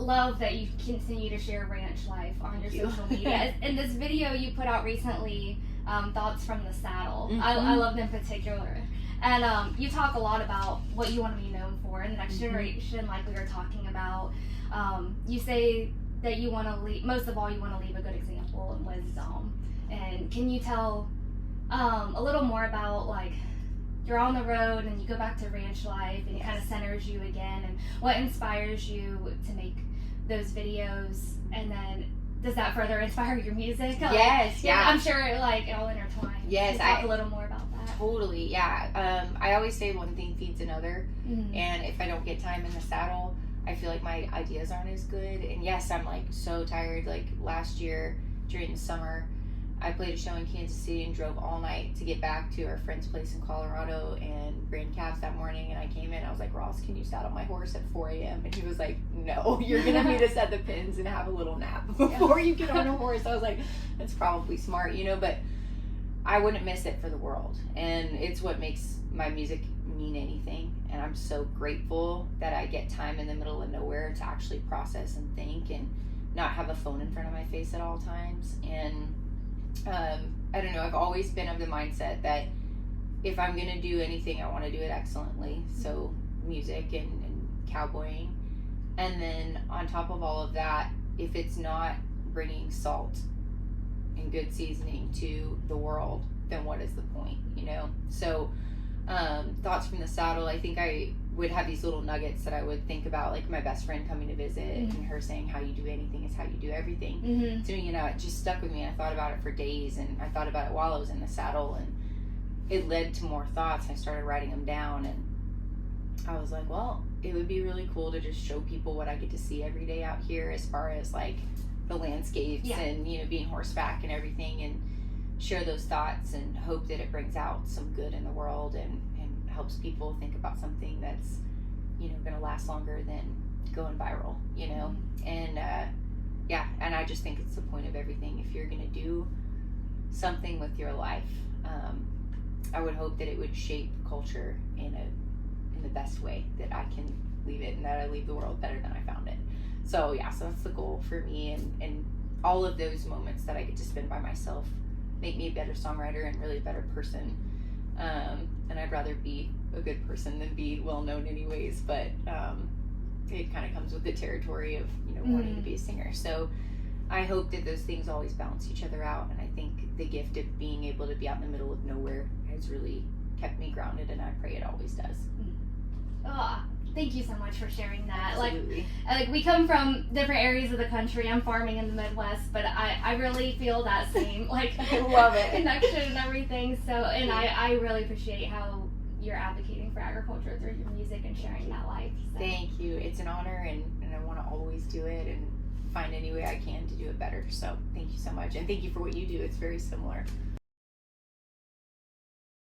love that you continue to share ranch life on your social media. In this video you put out recently, Thoughts from the Saddle, I love them in particular. And you talk a lot about what you want to be known for in the next generation, like we were talking about. You say that you want to leave, most of all, you want to leave a good example and wisdom. And can you tell a little more about, like, you're on the road and you go back to ranch life and it kind of centers you again, and what inspires you to make those videos, and then does that further inspire your music? Yes, yeah. I'm sure, like, it all intertwined. Yes, Can you talk a little more about that? Totally, yeah. I always say one thing feeds another, and if I don't get time in the saddle, I feel like my ideas aren't as good. And yes, I'm like so tired. Like last year during the summer, I played a show in Kansas City and drove all night to get back to our friend's place in Colorado and ran calves that morning. And I came in, I was like, Ross, can you saddle my horse at 4 a.m.? And he was like, no, you're going to meet us at the pins and have a little nap before you get on a horse. I was like, that's probably smart, you know, but I wouldn't miss it for the world. And it's what makes my music mean anything. And I'm so grateful that I get time in the middle of nowhere to actually process and think and not have a phone in front of my face at all times. And I don't know, I've always been of the mindset that if I'm going to do anything, I want to do it excellently. So music and cowboying. And then on top of all of that, if it's not bringing salt and good seasoning to the world, then what is the point, you know? So Thoughts from the Saddle, I think I would have these little nuggets that I would think about, like my best friend coming to visit and her saying, how you do anything is how you do everything. So, you know, it just stuck with me. I thought about it for days, and I thought about it while I was in the saddle, and it led to more thoughts. I started writing them down, and I was like, well, it would be really cool to just show people what I get to see every day out here as far as like the landscapes and, you know, being horseback and everything, and share those thoughts and hope that it brings out some good in the world and helps people think about something that's, you know, going to last longer than going viral, you know. And and I just think it's the point of everything. If you're going to do something with your life, I would hope that it would shape culture in the best way that I can leave it, and that I leave the world better than I found it. So so that's the goal for me, and all of those moments that I get to spend by myself make me a better songwriter and really a better person. And I'd rather be a good person than be well known anyways, but it kind of comes with the territory of, you know, wanting to be a singer. So I hope that those things always balance each other out, and I think the gift of being able to be out in the middle of nowhere has really kept me grounded, and I pray it always does. Oh, thank you so much for sharing that. Absolutely. Like we come from different areas of the country. I'm farming in the Midwest, but I really feel that same like I love it. connection and everything. So, and I really appreciate how you're advocating for agriculture through your music and sharing that life. So. Thank you. It's an honor, and I want to always do it and find any way I can to do it better. So thank you so much, and thank you for what you do. It's very similar.